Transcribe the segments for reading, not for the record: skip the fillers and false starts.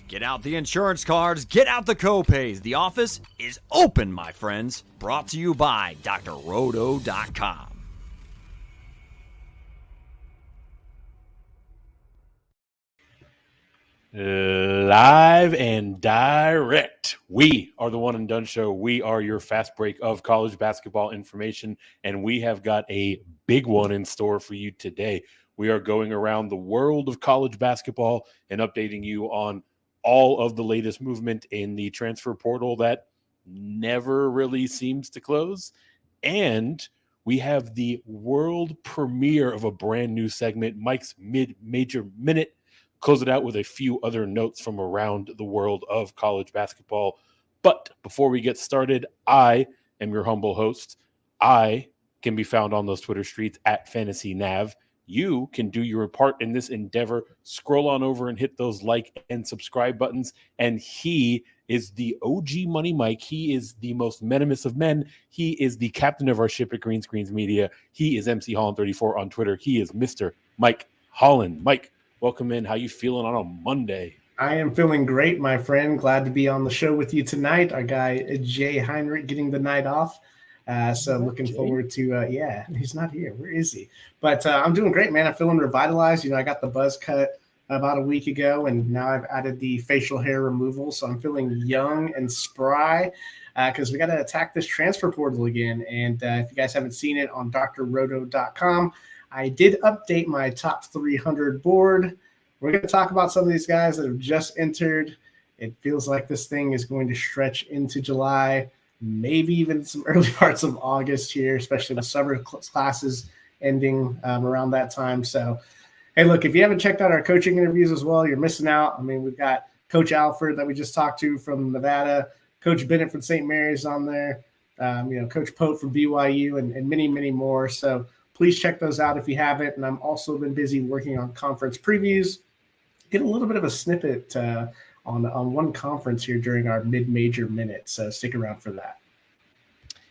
Get out the insurance cards, get out the copays. The office is open, my friends. Brought to you by drroto.com. Live and direct. We are the One and Done Show. We are your fast break of college basketball information, and we have got a big one in store for you today. We are going around the world of college basketball and updating you on all of the latest movement in the transfer portal that never really seems to close. And we have the world premiere of a brand new segment, Mike's Mid-Major Minute. Close it out with a few other notes from around the world of college basketball. But before we get started, I am your humble host. I can be found on those Twitter streets at FantasyNav. You can do your part in this endeavor. Scroll on over and hit those like and subscribe buttons. And he is the OG Money Mike. He is the most venomous of men. He is the captain of our ship at Green Screens Media. He is MC Holland34 on Twitter. He is Mr. Mike Holland. Mike, welcome in. How you feeling on a Monday? I am feeling great, my friend. Glad to be on the show with you tonight. Our guy, Jay Heinrich, getting the night off. So looking forward to, he's not here. Where is he? But I'm doing great, man. I'm feeling revitalized. You know, I got the buzz cut about a week ago, and now I've added the facial hair removal. So I'm feeling young and spry because we got to attack this transfer portal again. And if you guys haven't seen it on drroto.com, I did update my top 300 board. We're going to talk about some of these guys that have just entered. It feels like this thing is going to stretch into July, maybe even some early parts of August here, especially with summer classes ending around that time. So, hey, look, if you haven't checked out our coaching interviews as well, you're missing out. I mean, we've got Coach Alford that we just talked to from Nevada, Coach Bennett from St. Mary's on there, Coach Pope from BYU, and many, many more. So please check those out if you haven't. And I'm also been busy working on conference previews. Get a little bit of a snippet on one conference here during our mid-major minute. So stick around for that.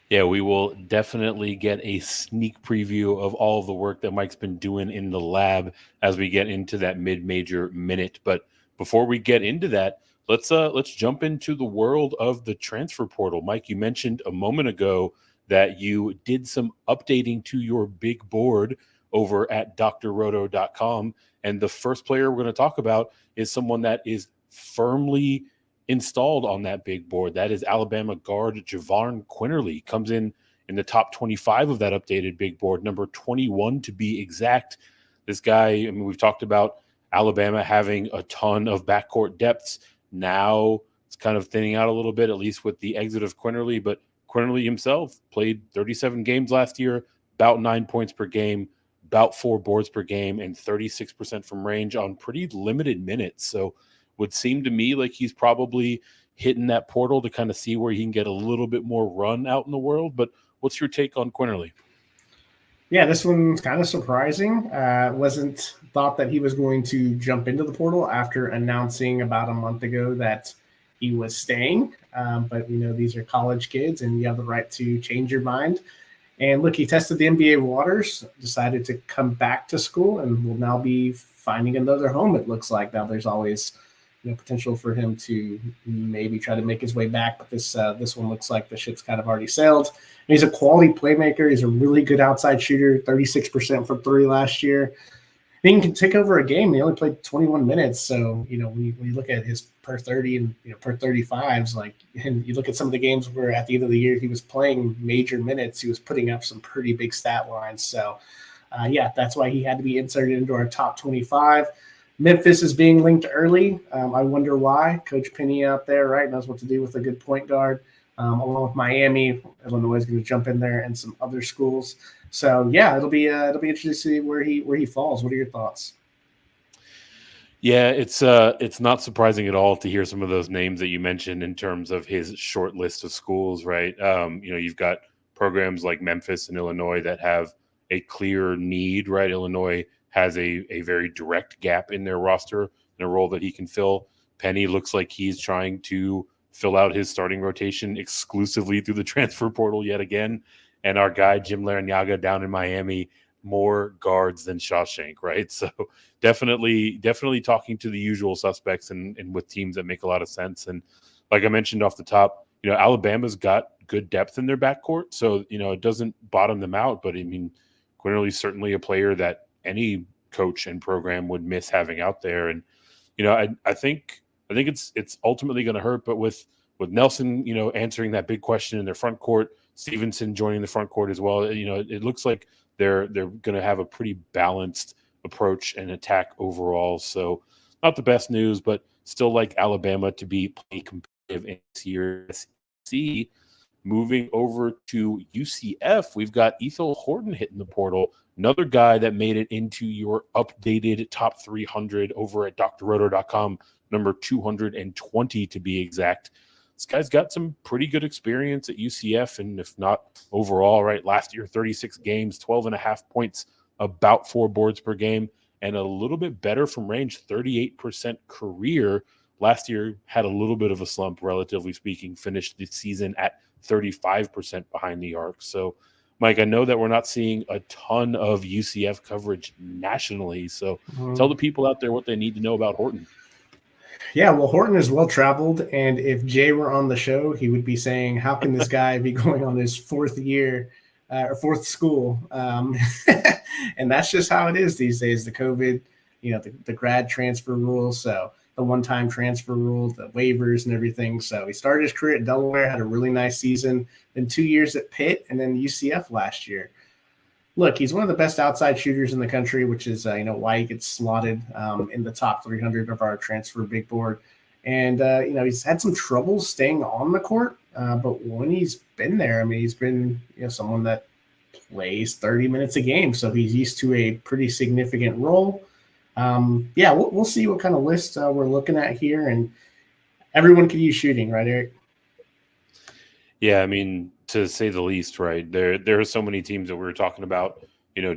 Yeah, we will definitely get a sneak preview of all of the work that Mike's been doing in the lab as we get into that mid-major minute. But before we get into that, let's jump into the world of the transfer portal. Mike, you mentioned a moment ago that you did some updating to your big board over at drroto.com. And the first player we're going to talk about is someone that is firmly installed on that big board. That is Alabama guard Javon Quinerly. Comes in the top 25 of that updated big board, number 21 to be exact. This guy, I mean, we've talked about Alabama having a ton of backcourt depths. Now it's kind of thinning out a little bit, at least with the exit of Quinerly. But Quinerly himself played 37 games last year, about 9 points per game, about 4 boards per game, and 36% from range on pretty limited minutes. So would seem to me like he's probably hitting that portal to kind of see where he can get a little bit more run out in the world. But what's your take on Quinerly? Yeah, this one's kind of surprising. Wasn't thought that he was going to jump into the portal after announcing about a month ago that he was staying. But, these are college kids and you have the right to change your mind. And look, he tested the NBA waters, decided to come back to school, and will now be finding another home, it looks like. Now there's always potential for him to maybe try to make his way back, but this one looks like the ship's kind of already sailed. And he's a quality playmaker. He's a really good outside shooter, 36% from three last year. And he can take over a game. He only played 21 minutes. So, when you look at his per 30 and per 35s, and you look at some of the games where at the end of the year he was playing major minutes, he was putting up some pretty big stat lines. So, that's why he had to be inserted into our top 25. Memphis is being linked early. I wonder why. Coach Penny out there, right, knows what to do with a good point guard. Along with Miami, Illinois is going to jump in there, and some other schools. So it'll be interesting to see where he falls. What are your thoughts? Yeah, it's not surprising at all to hear some of those names that you mentioned in terms of his short list of schools, right? You've got programs like Memphis and Illinois that have a clear need, right? Illinois has a very direct gap in their roster in a role that he can fill. Penny looks like he's trying to fill out his starting rotation exclusively through the transfer portal yet again. And our guy, Jim Larrañaga, down in Miami, more guards than Shawshank, right? So definitely talking to the usual suspects and with teams that make a lot of sense. And like I mentioned off the top, Alabama's got good depth in their backcourt, so it doesn't bottom them out. But I mean, Quinerly's certainly a player that any coach and program would miss having out there. And I think it's ultimately going to hurt. But with Nelson, answering that big question in their front court, Stevenson joining the front court as well, it looks like they're going to have a pretty balanced approach and attack overall. So not the best news, but still like Alabama to be competitive in this year's SEC. Moving over to UCF, we've got Ithiel Horton hitting the portal. Another guy that made it into your updated top 300 over at drroto.com, number 220 to be exact. This guy's got some pretty good experience at UCF, and if not overall, right, last year, 36 games, 12.5 points, about 4 boards per game, and a little bit better from range, 38% career. Last year had a little bit of a slump, relatively speaking, finished the season at 35% behind the arc. So, Mike, I know that we're not seeing a ton of UCF coverage nationally, so tell the people out there what they need to know about Horton. Yeah, well, Horton is well-traveled, and if Jay were on the show, he would be saying, how can this guy be going on his fourth year or fourth school? And that's just how it is these days, the COVID, the grad transfer rules, so the one-time transfer rules, the waivers and everything. So he started his career at Delaware, had a really nice season, then 2 years at Pitt, and then UCF last year. Look, he's one of the best outside shooters in the country, which is why he gets slotted in the top 300 of our transfer big board. And he's had some trouble staying on the court, but when he's been there, I mean, he's been someone that plays 30 minutes a game, so he's used to a pretty significant role. We'll see what kind of list we're looking at here, and everyone can use shooting, right, Eric? Yeah, I mean, to say the least, right? There are so many teams that we were talking about,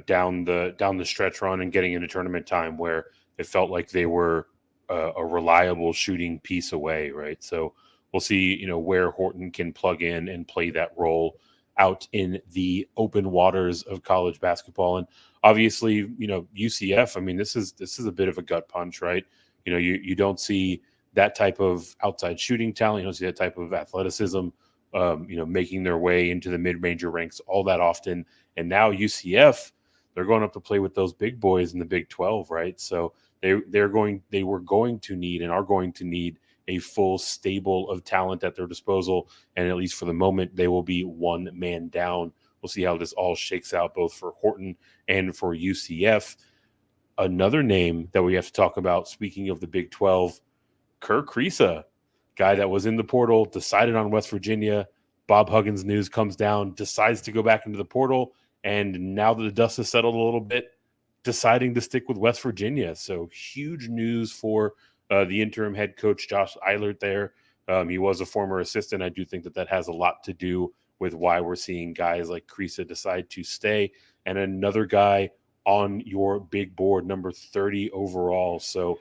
down the stretch run and getting into tournament time where it felt like they were a reliable shooting piece away, right? So we'll see, where Horton can plug in and play that role out in the open waters of college basketball. And obviously, UCF, I mean, this is a bit of a gut punch, right? You don't see that type of outside shooting talent. You don't see that type of athleticism, making their way into the mid-major ranks all that often. And now UCF, they're going up to play with those big boys in the Big 12, right? So they were going to need and are going to need a full stable of talent at their disposal. And at least for the moment, they will be one man down. We'll see how this all shakes out, both for Horton and for UCF. Another name that we have to talk about, speaking of the Big 12, Kerr Kriisa, guy that was in the portal, decided on West Virginia. Bob Huggins news comes down, decides to go back into the portal, and now that the dust has settled a little bit, deciding to stick with West Virginia. So huge news for the interim head coach, Josh Eilert there. He was a former assistant. I do think that has a lot to do with why we're seeing guys like Kriisa decide to stay. And another guy on your big board, number 30 overall. So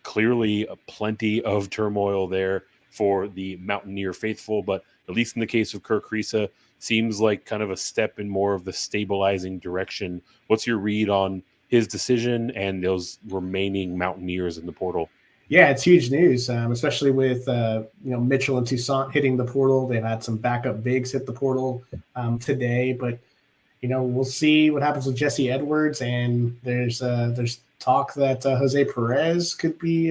clearly plenty of turmoil there for the Mountaineer faithful, but at least in the case of Kerr Kriisa, seems like kind of a step in more of the stabilizing direction. What's your read on his decision and those remaining Mountaineers in the portal? Yeah, it's huge news, especially with Mitchell and Toussaint hitting the portal. They've had some backup bigs hit the portal today, but we'll see what happens with Jesse Edwards. And there's talk that Jose Perez could be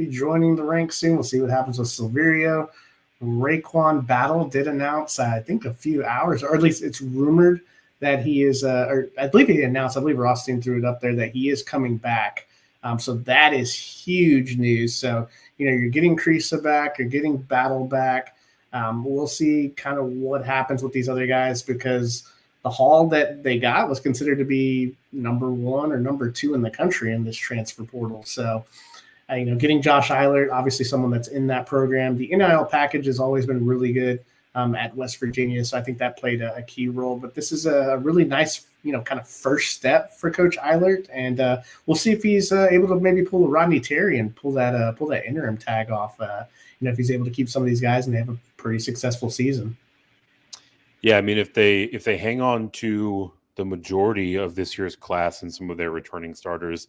joining the ranks soon. We'll see what happens with Silverio. Raekwon Battle did announce, I think, a few hours, or at least it's rumored that he is, or I believe he announced. I believe Rothstein threw it up there that he is coming back. So that is huge news. So, you're getting Kriisa back, you're getting Battle back. We'll see kind of what happens with these other guys, because the haul that they got was considered to be number 1 or number 2 in the country in this transfer portal. So, getting Josh Eilert, obviously someone that's in that program. The NIL package has always been really good at West Virginia, so I think that played a key role. But this is a really nice, kind of first step for Coach Eilert, and we'll see if he's able to maybe pull a Rodney Terry and pull that interim tag off. If he's able to keep some of these guys and they have a pretty successful season. Yeah, I mean, if they hang on to the majority of this year's class and some of their returning starters,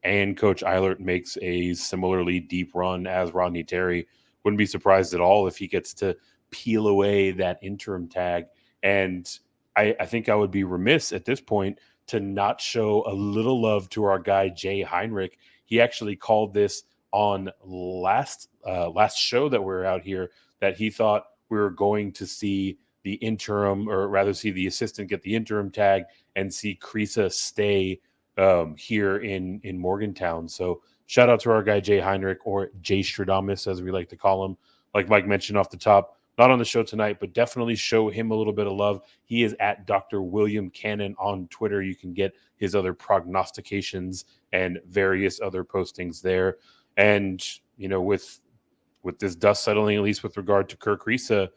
and Coach Eilert makes a similarly deep run as Rodney Terry, wouldn't be surprised at all if he gets to peel away that interim tag. And I think I would be remiss at this point to not show a little love to our guy, Jay Heinrich. He actually called this on last show that we were out here, that he thought we were going to see the interim, or rather see the assistant get the interim tag and see Kriisa stay here in Morgantown. So shout out to our guy, Jay Heinrich, or Jay Stradamus, as we like to call him. Like Mike mentioned off the top, not on the show tonight, but definitely show him a little bit of love. He is at Dr. William Cannon on Twitter. You can get his other prognostications and various other postings there. And, you know, with this dust settling, at least with regard to Kerr Kriisa,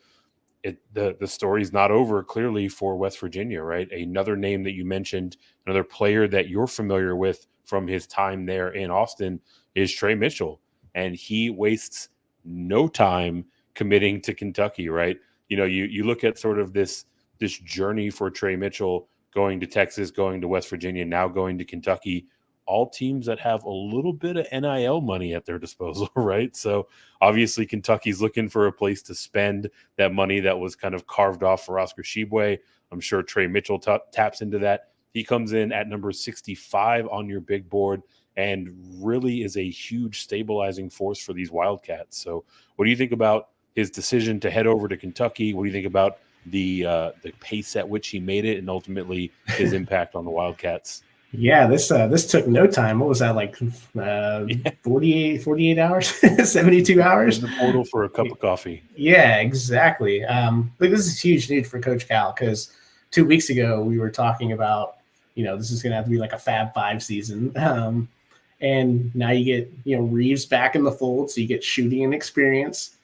the story's not over clearly for West Virginia, right? Another name that you mentioned, another player that you're familiar with from his time there in Austin, is Trey Mitchell. And he wastes no time committing to Kentucky, right? You know, you look at sort of this journey for Trey Mitchell, going to Texas, going to West Virginia, now going to Kentucky, all teams that have a little bit of NIL money at their disposal, right? So obviously Kentucky's looking for a place to spend that money that was kind of carved off for Oscar Tshiebwe. I'm sure Trey Mitchell taps into that. He comes in at number 65 on your big board and really is a huge stabilizing force for these Wildcats. So what do you think about his decision to head over to Kentucky? What do you think about the pace at which he made it and ultimately his impact on the Wildcats? Yeah, this took no time. What was that, like 48 hours, 72 hours? In the portal for a cup of coffee. Yeah, exactly. But this is huge news for Coach Cal, because 2 weeks ago we were talking about, you know, this is going to have to be like a Fab Five season. And now you get, you know, Reeves back in the fold, so you get shooting and experience,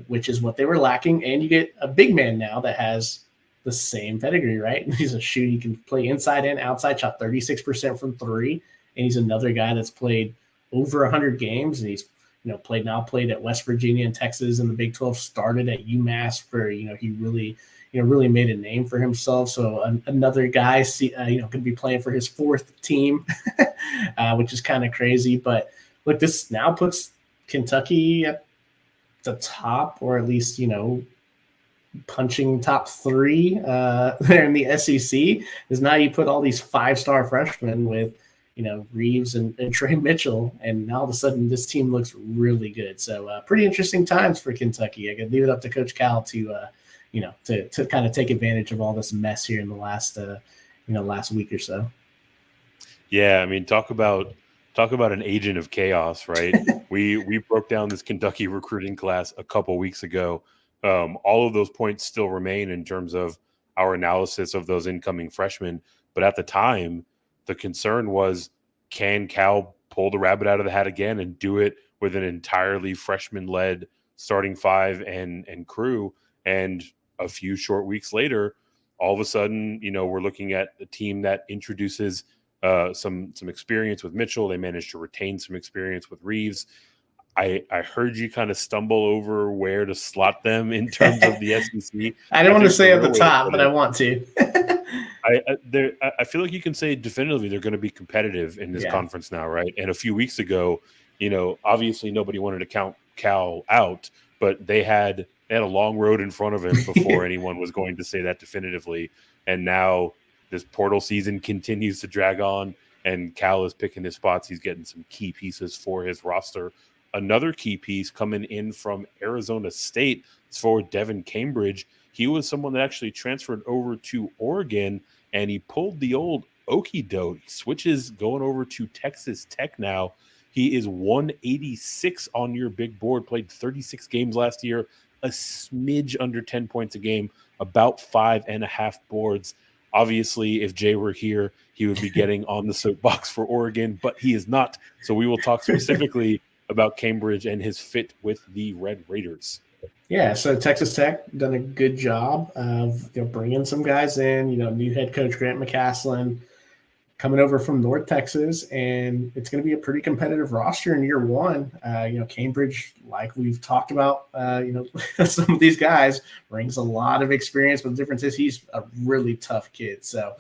which is what they were lacking. And you get a big man now that has the same pedigree, right? He's a shooter. He can play inside and outside, shot 36% from three. And he's another guy that's played over 100 games. And he's, you know, played at West Virginia and Texas in the Big 12, started at UMass, where, you know, he really made a name for himself. So another guy, you know, could be playing for his fourth team, which is kind of crazy. But look, this now puts Kentucky at the top, or at least, you know, punching top three there in the SEC. Is now you put all these 5-star freshmen with, you know, Reeves and Trey Mitchell, and now all of a sudden this team looks really good. So pretty interesting times for Kentucky. I could leave it up to Coach Cal to you know, to kind of take advantage of all this mess here in the last last week or so. Yeah, I mean, talk about an agent of chaos, right? we broke down this Kentucky recruiting class a couple weeks ago. All of those points still remain in terms of our analysis of those incoming freshmen. But at the time, the concern was, can Cal pull the rabbit out of the hat again and do it with an entirely freshman-led starting five and crew? And a few short weeks later, all of a sudden, you know, we're looking at a team that introduces some experience with Mitchell. They managed to retain some experience with Reeves. I heard you kind of stumble over where to slot them in terms of the SEC. I don't want to say at the top, but I want to. I feel like you can say definitively they're going to be competitive in this conference now, right? And a few weeks ago, you know, obviously nobody wanted to count Cal out, but they had a long road in front of him before anyone was going to say that definitively. And now this portal season continues to drag on, and Cal is picking his spots. He's getting some key pieces for his roster. Another key piece coming in from Arizona State is for Devan Cambridge. He was someone that actually transferred over to Oregon, and he pulled the old okie doke. He switches, going over to Texas Tech now. He is 186 on your big board, played 36 games last year, a smidge under 10 points a game, about 5.5 boards. Obviously, if Jay were here, he would be getting on the soapbox for Oregon, but he is not. So we will talk specifically about Cambridge and his fit with the Red Raiders. Yeah, so Texas Tech done a good job of, you know, bringing some guys in. You know, new head coach Grant McCasland coming over from North Texas, and it's going to be a pretty competitive roster in year one. You know, Cambridge, like we've talked about, you know, some of these guys, brings a lot of experience, but the difference is he's a really tough kid. So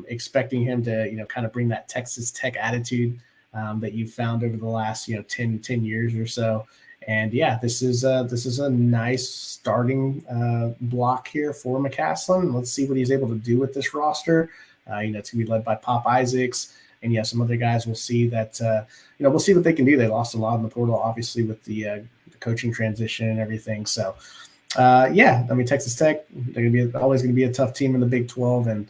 expecting him to, kind of bring that Texas Tech attitude that you've found over the last, 10 years or so. And yeah, this is a nice starting block here for McCasland. Let's see what he's able to do with this roster. It's gonna be led by Pop Isaacs, and yeah, some other guys. We'll see that. We'll see what they can do. They lost a lot in the portal, obviously, with the coaching transition and everything. So, Texas Tech, they're always gonna be a tough team in the Big 12, and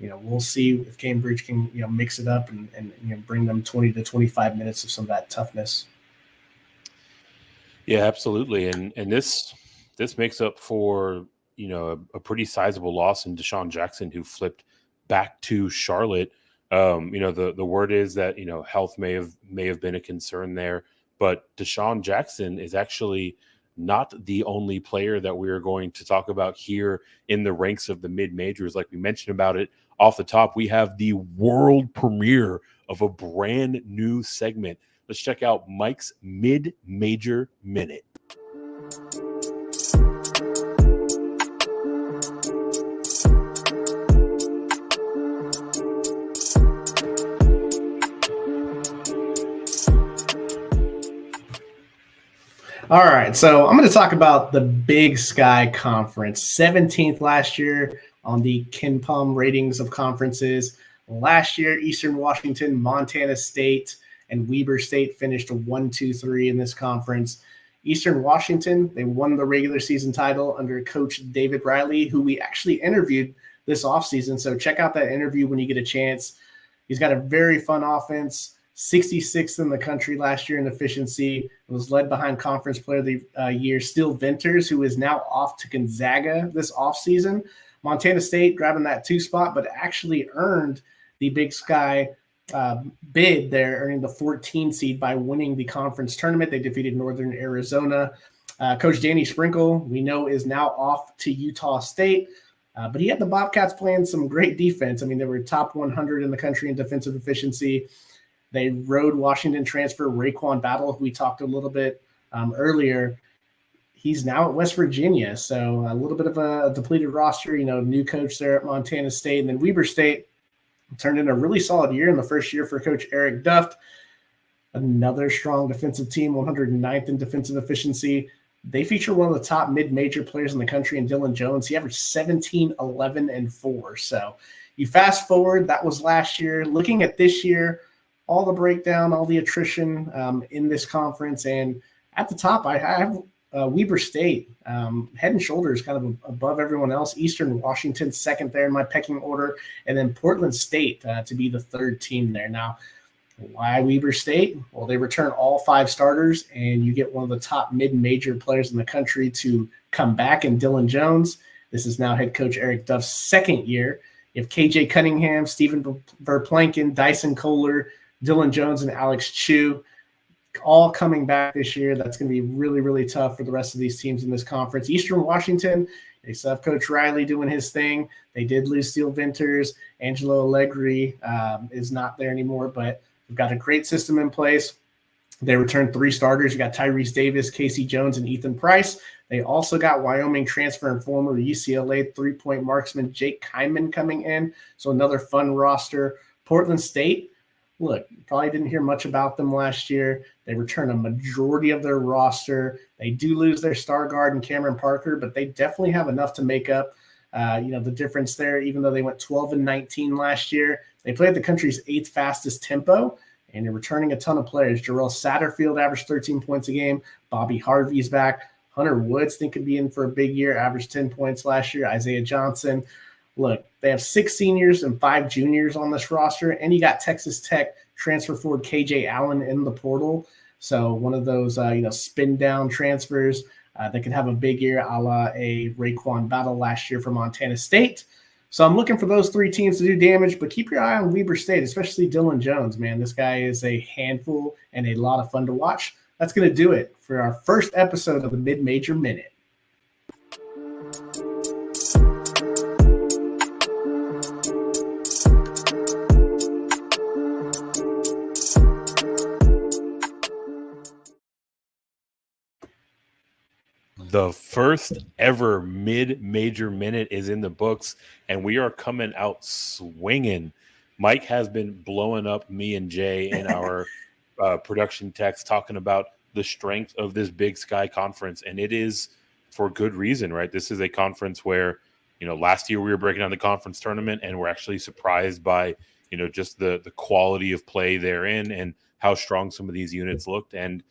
we'll see if Cambridge can mix it up and bring them 20 to 25 minutes of some of that toughness. Yeah, absolutely. And this makes up for, a pretty sizable loss in Deshaun Jackson, who flipped back to Charlotte. The word is that, health may have been a concern there, but Deshaun Jackson is actually not the only player that we're going to talk about here in the ranks of the mid-majors. Like we mentioned about it off the top, we have the world premiere of a brand new segment. Let's check out Mike's mid-major minute. All right, so I'm going to talk about the Big Sky Conference, 17th last year on the KenPom ratings of conferences. Last year, Eastern Washington, Montana State, and Weber State finished 1-2-3 in this conference. Eastern Washington, they won the regular season title under Coach David Riley, who we actually interviewed this offseason. So check out that interview when you get a chance. He's got a very fun offense, 66th in the country last year in efficiency. It was led behind Conference Player of the Year, Steele Venters, who is now off to Gonzaga this offseason. Montana State grabbing that 2 spot, but actually earned the Big Sky bid there, earning the 14 seed by winning the conference tournament. They defeated Northern Arizona. Coach Danny Sprinkle, we know, is now off to Utah State, but he had the Bobcats playing some great defense. I mean, they were top 100 in the country in defensive efficiency. They rode Washington transfer Raekwon Battle, who we talked a little bit earlier. He's now at West Virginia, so a little bit of a depleted roster, new coach there at Montana State. And then Weber State turned in a really solid year in the first year for Coach Eric Duft. Another strong defensive team, 109th in defensive efficiency. They feature one of the top mid-major players in the country in Dylan Jones. He averaged 17, 11, and 4. So you fast forward, that was last year. Looking at this year, all the breakdown, all the attrition in this conference. And at the top, I have Weber State, head and shoulders kind of above everyone else. Eastern Washington, second there in my pecking order. And then Portland State to be the third team there. Now, why Weber State? Well, they return all 5 starters, and you get one of the top mid-major players in the country to come back in Dylan Jones. This is now head coach Eric Duff's second year. You have KJ Cunningham, Stephen Verplanken, Dyson Kohler, Dylan Jones, and Alex Chu, all coming back this year. That's going to be really, really tough for the rest of these teams in this conference. Eastern Washington, they still have Coach Riley doing his thing. They did lose Steele Venters. Angelo Allegri is not there anymore, but we've got a great system in place. They returned 3 starters. You got Tyrese Davis, Casey Jones, and Ethan Price. They also got Wyoming transfer and former UCLA 3-point marksman Jake Kyman coming in. So another fun roster. Portland State, look, probably didn't hear much about them last year. They return a majority of their roster. They do lose their star guard and Cameron Parker, but they definitely have enough to make up the difference there. Even though they went 12-19 last year, they played the country's 8th fastest tempo, and they're returning a ton of players. Jarrell Satterfield averaged 13 points a game. Bobby Harvey's back. Hunter Woods think could be in for a big year, averaged 10 points last year. Isaiah Johnson. Look, they have 6 seniors and 5 juniors on this roster, and you got Texas Tech transfer forward KJ Allen in the portal. So one of those, spin down transfers that can have a big year, a la a Raekwon Battle last year for Montana State. So I'm looking for those 3 teams to do damage, but keep your eye on Weber State, especially Dylan Jones, man. This guy is a handful and a lot of fun to watch. That's going to do it for our first episode of the Mid-Major Minute. The first ever mid-major minute is in the books, and we are coming out swinging. Mike has been blowing up me and Jay in our production text, talking about the strength of this Big Sky Conference, and it is for good reason, right? This is a conference where, last year we were breaking down the conference tournament, and we're actually surprised by, just the quality of play therein and how strong some of these units looked. And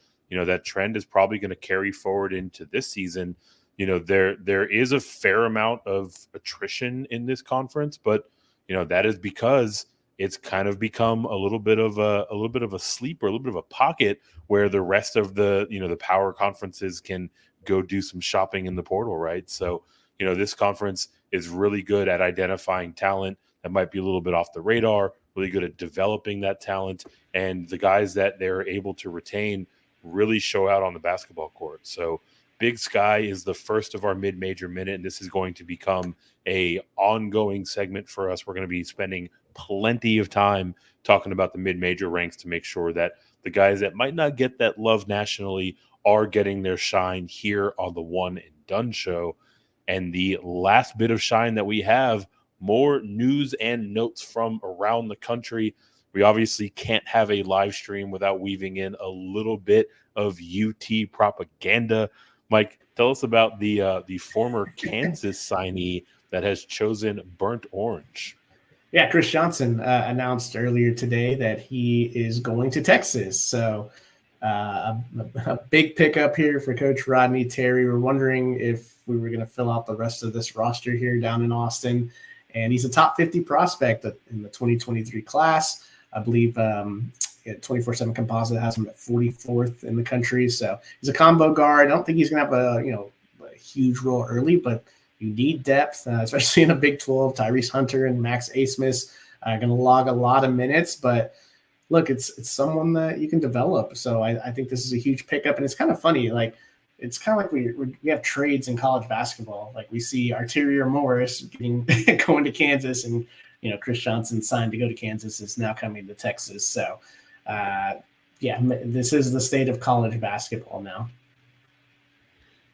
that trend is probably going to carry forward into this season. There is a fair amount of attrition in this conference, but that is because it's kind of become a little bit of a sleeper, a little bit of a pocket where the rest of the the power conferences can go do some shopping in the portal, right? So this conference is really good at identifying talent that might be a little bit off the radar, really good at developing that talent, and the guys that they're able to retain really show out on the basketball court. So Big Sky is the first of our mid-major minute, and this is going to become a ongoing segment for us. We're going to be spending plenty of time talking about the mid-major ranks to make sure that the guys that might not get that love nationally are getting their shine here on the One and Done show. And the last bit of shine that we have, more news and notes from around the country. We obviously can't have a live stream without weaving in a little bit of UT propaganda. Mike, tell us about the former Kansas signee that has chosen burnt orange. Yeah, Chris Johnson announced earlier today that he is going to Texas. So a big pickup here for Coach Rodney Terry. We're wondering if we were going to fill out the rest of this roster here down in Austin. And he's a top 50 prospect in the 2023 class. I believe 24/7 Composite has him at 44th in the country. So he's a combo guard. I don't think he's going to have a huge role early, but you need depth, especially in a Big 12. Tyrese Hunter and Max Asmus are going to log a lot of minutes. But look, it's someone that you can develop. So I think this is a huge pickup. And it's kind of funny. Like, it's kind of like we have trades in college basketball. Like we see Arterio Morris going to Kansas, and Chris Johnson signed to go to Kansas is now coming to Texas. So this is the state of college basketball now.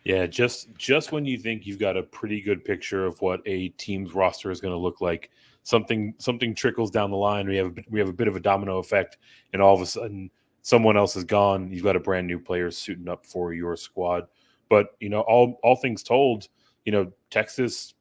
Yeah, just when you think you've got a pretty good picture of what a team's roster is going to look like, something trickles down the line. We have a bit of a domino effect, and all of a sudden someone else is gone. You've got a brand new player suiting up for your squad. But all things told, Texas,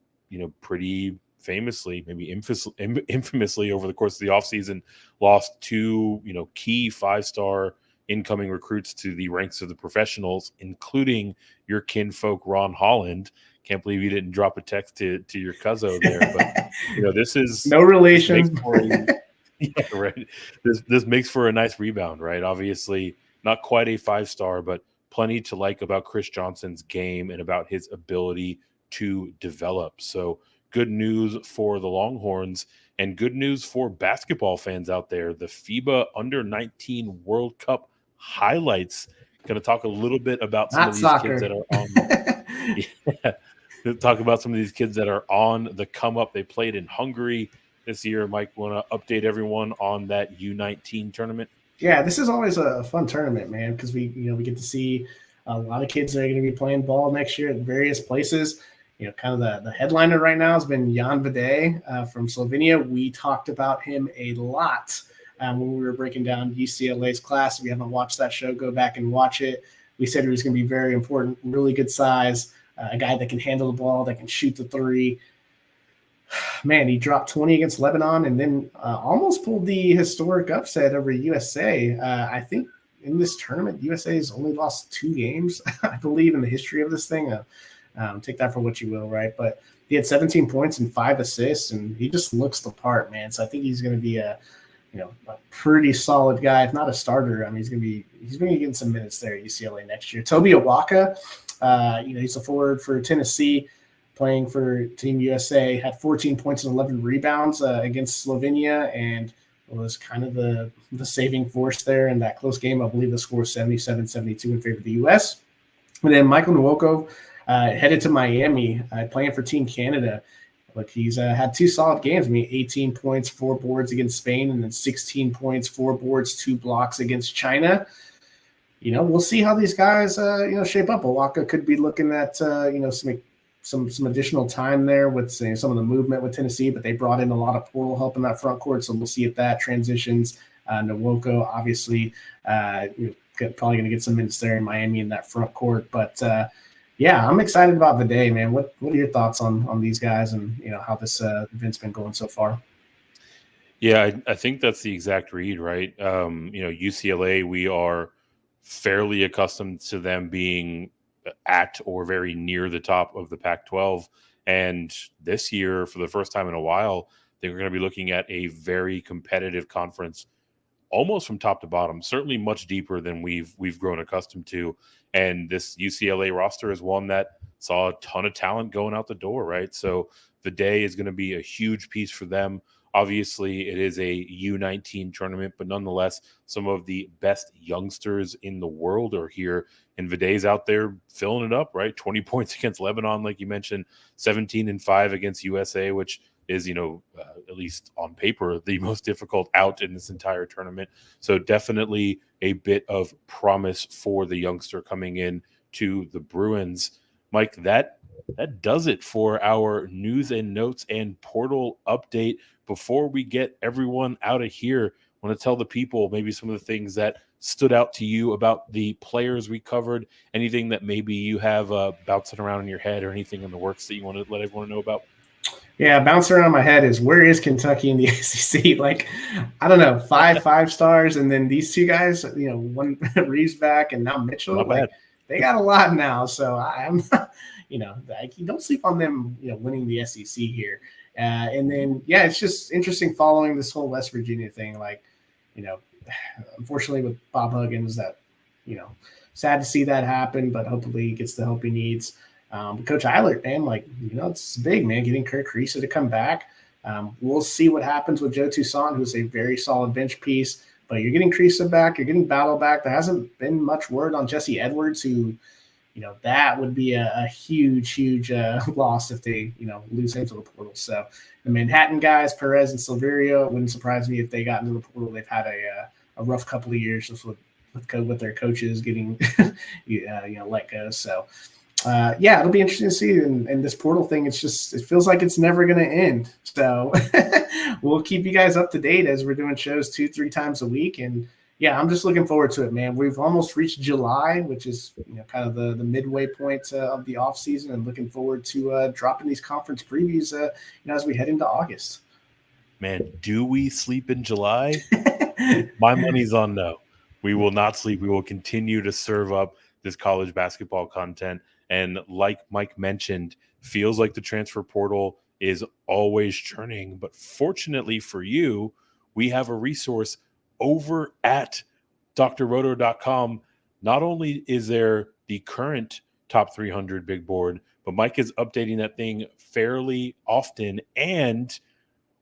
pretty famously, maybe infamously over the course of the offseason, lost two key 5-star incoming recruits to the ranks of the professionals, including your kinfolk Ron Holland. Can't believe you didn't drop a text to your cousin there, but this is no relation. Yeah, right. This makes for a nice rebound, right? Obviously, not quite a 5-star, but plenty to like about Chris Johnson's game and about his ability to develop. So good news for the Longhorns and good news for basketball fans out there. The FIBA Under-19 World Cup highlights. Going to talk a little bit about some of these kids that are on. Talk about some of these kids that are on the come up. They played in Hungary this year. Mike, want to update everyone on that U19 tournament? Yeah, this is always a fun tournament, man, because we get to see a lot of kids that are going to be playing ball next year at various places. Kind of the headliner right now has been Jan Vide from Slovenia. We talked about him a lot when we were breaking down UCLA's class. If you haven't watched that show, go back and watch it. We said he was going to be very important, really good size, a guy that can handle the ball, that can shoot the three. Man, he dropped 20 against Lebanon and then almost pulled the historic upset over USA. I think in this tournament, USA has only lost 2 games, I believe, in the history of this thing. Take that for what you will, right? But he had 17 points and 5 assists, and he just looks the part, man. So I think he's going to be a pretty solid guy, if not a starter. I mean, he's going to be getting some minutes there at UCLA next year. Toby Awaka, he's a forward for Tennessee, playing for Team USA, had 14 points and 11 rebounds against Slovenia, and was kind of the saving force there in that close game. I believe the score was 77-72 in favor of the U.S. And then Michael Nwoko headed to Miami, playing for Team Canada. Look, he's had 2 solid games. I mean, 18 points, 4 boards against Spain, and then 16 points, 4 boards, 2 blocks against China. we'll see how these guys, shape up. Owaka could be looking at, some additional time there with some of the movement with Tennessee, but they brought in a lot of portal help in that front court, so we'll see if that transitions. Nwoko, obviously, probably going to get some minutes there in Miami in that front court, but I'm excited about the day, man. What are your thoughts on these guys and how this event's been going so far? Yeah, I think that's the exact read, right? UCLA, we are fairly accustomed to them being at or very near the top of the Pac-12. And this year, for the first time in a while, they're going to be looking at a very competitive conference, almost from top to bottom, certainly much deeper than we've grown accustomed to. And this UCLA roster is one that saw a ton of talent going out the door, right? So the day is going to be a huge piece for them. Obviously, it is a U19 tournament, but nonetheless, some of the best youngsters in the world are here. And Videy's out there filling it up, right? 20 points against Lebanon, like you mentioned, 17-5 against USA, which is, at least on paper, the most difficult out in this entire tournament. So definitely a bit of promise for the youngster coming in to the Bruins. Mike, that does it for our news and notes and portal update. Before we get everyone out of here, I want to tell the people maybe some of the things that stood out to you about the players we covered, anything that maybe you have bouncing around in your head or anything in the works that you want to let everyone know about. Yeah, bouncing around my head is, where is Kentucky in the SEC? Like, I don't know, five stars, and then these two guys, one Reeves back and now Mitchell. They got a lot now, so I'm, you don't sleep on them, winning the SEC here. And then, it's just interesting following this whole West Virginia thing. Like, unfortunately with Bob Huggins, that, sad to see that happen, but hopefully he gets the help he needs. Coach Eilert, man, it's big, man, getting Kriisa to come back. We'll see what happens with Joe Toussaint, who's a very solid bench piece, but you're getting Kriisa back, you're getting Battle back. There hasn't been much word on Jesse Edwards, who, that would be a huge loss if they, lose him to the portal. So the Manhattan guys, Perez and Silverio, it wouldn't surprise me if they got into the portal. They've had a rough couple of years just with their coaches getting, let go. So, it'll be interesting to see. And this portal thing, it feels like it's never going to end. So we'll keep you guys up to date as we're doing shows 2-3 times a week. And I'm just looking forward to it, man. We've almost reached July, which is kind of the midway point of the off season, and looking forward to dropping these conference previews as we head into August. Man, do we sleep in July? My money's on no. We will not sleep. We will continue to serve up this college basketball content. And like Mike mentioned, feels like the transfer portal is always churning. But fortunately for you, we have a resource over at drroto.com. Not only is there the current top 300 big board, but Mike is updating that thing fairly often. And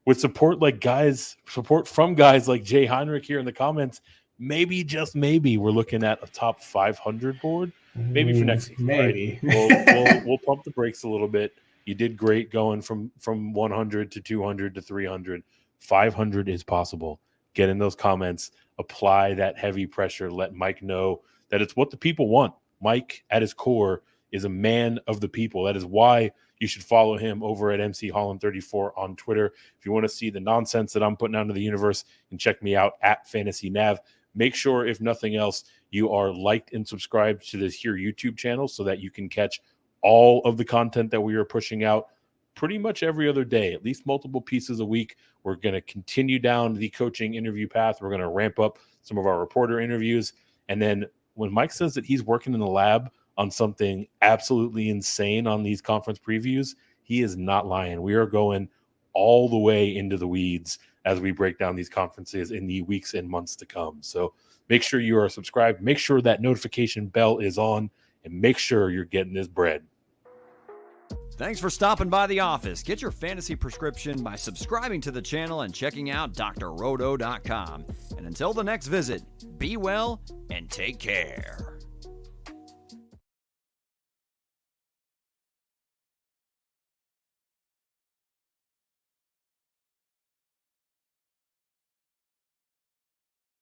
with support from guys like Jay Heinrich here in the comments, maybe, just maybe, we're looking at a top 500 board. Maybe for next season. Maybe. Right? We'll pump the brakes a little bit. You did great going from 100 to 200 to 300. 500 is possible. Get in those comments. Apply that heavy pressure. Let Mike know that it's what the people want. Mike, at his core, is a man of the people. That is why you should follow him over at MC Holland 34 on Twitter. If you want to see the nonsense that I'm putting out into the universe, you can check me out at Fantasy Nav. Make sure, if nothing else, you are liked and subscribed to this here YouTube channel so that you can catch all of the content that we are pushing out pretty much every other day, at least multiple pieces a week. We're going to continue down the coaching interview path. We're going to ramp up some of our reporter interviews. And then when Mike says that he's working in the lab on something absolutely insane on these conference previews, he is not lying. We are going all the way into the weeds as we break down these conferences in the weeks and months to come. So make sure you are subscribed. Make sure that notification bell is on, and make sure you're getting this bread. Thanks for stopping by the office. Get your fantasy prescription by subscribing to the channel and checking out drroto.com. And until the next visit, be well and take care.